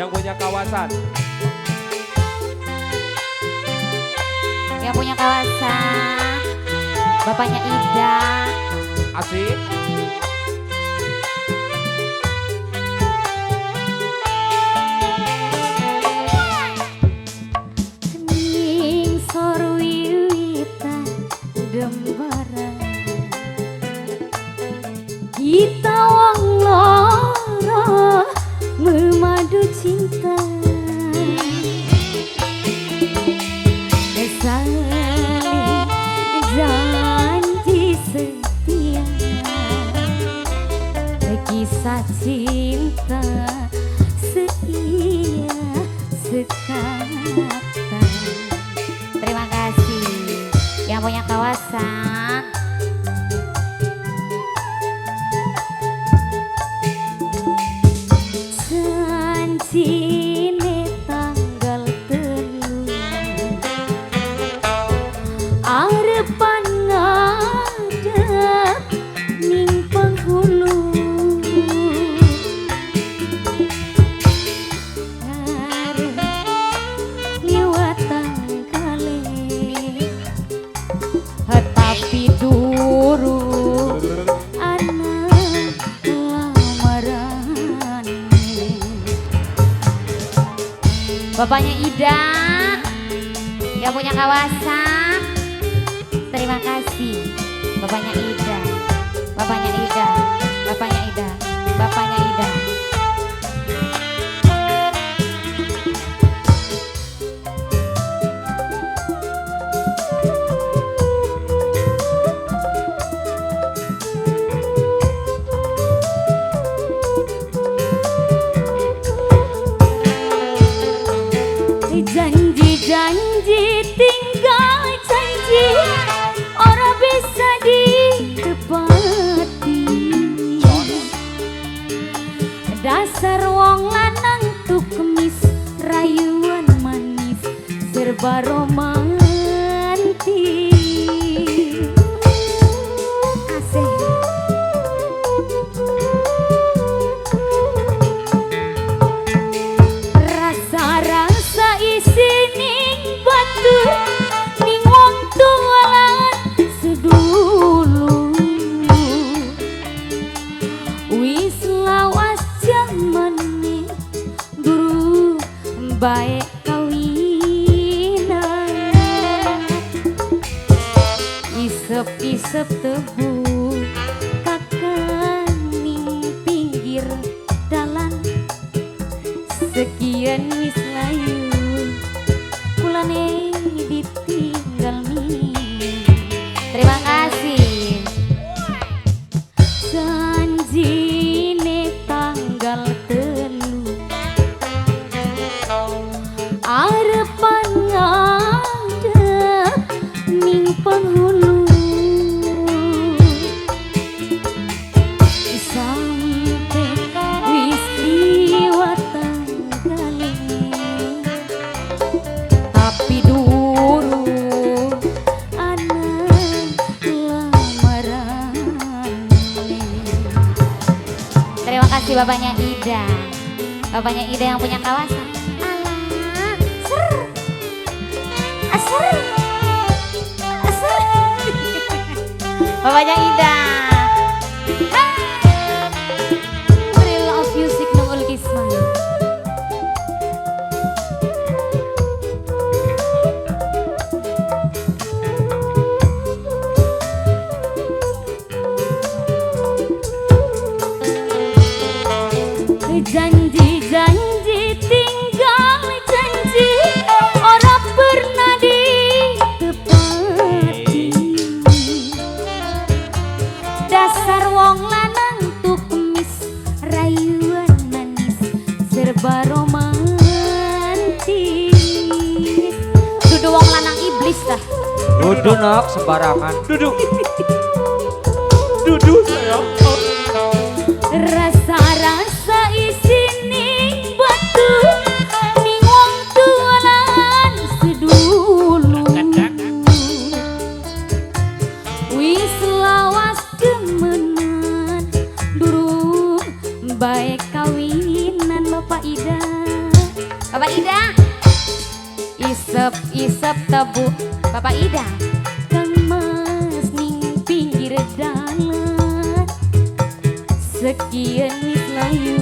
yang punya kawasan. Yang punya kawasan, bapaknya Ida. Asik. Ning sor wiwitan dembaran, kita wong loro memadu cinta. Saling janji setia, kisah cinta setia sekata. Terima kasih yang punya kawasan. Janjine tanggal telu arepan ngadep ning penghulu, ngarep liwatan kali tapi durung anak lamaran. Bapaknya Ida yang punya kawasan. Terima kasih bapaknya Ida, bapaknya Ida, bapaknya Ida, bapaknya Ida. Janji-janji tinggal janji, orang bisa ditepati. Dasar wong lanang tuh kemis rayuan manis serba romantis. Asik. Rasa-rasa isi ning batu ning wong tualan sedulu, wis lawas jamane duru bae kawinan. Isep-isep tebu kakani pinggir dalan, sekian wis layu kulane ditinggal mi. Terima kasih. Janjine tanggal telu arepan ngadep ning penghulu, sampai wis liwatan kali tapi durung anak lamaran. Terima kasih bapaknya Ida, bapaknya Ida yang punya kawasan. Alah, ser, aser, aser. Bapaknya Ida. Real of music Nungul Kisman. Janji-janji tinggal janji, orang pernah ditepati. Dasar wong lanang tuh kemis rayuan manis serba romantis. Dudu wong lanang iblis dah. Dudu nak sembarangan. Duduk. Duduk sayang. Rasa-rasa isi ning batu ning wong tualan sedulu, wis lawas demenan durung bae kawinan Bapak Ida. isep tebu Bapak Ida Kang Mas ning pinggir dalan sekian wis layu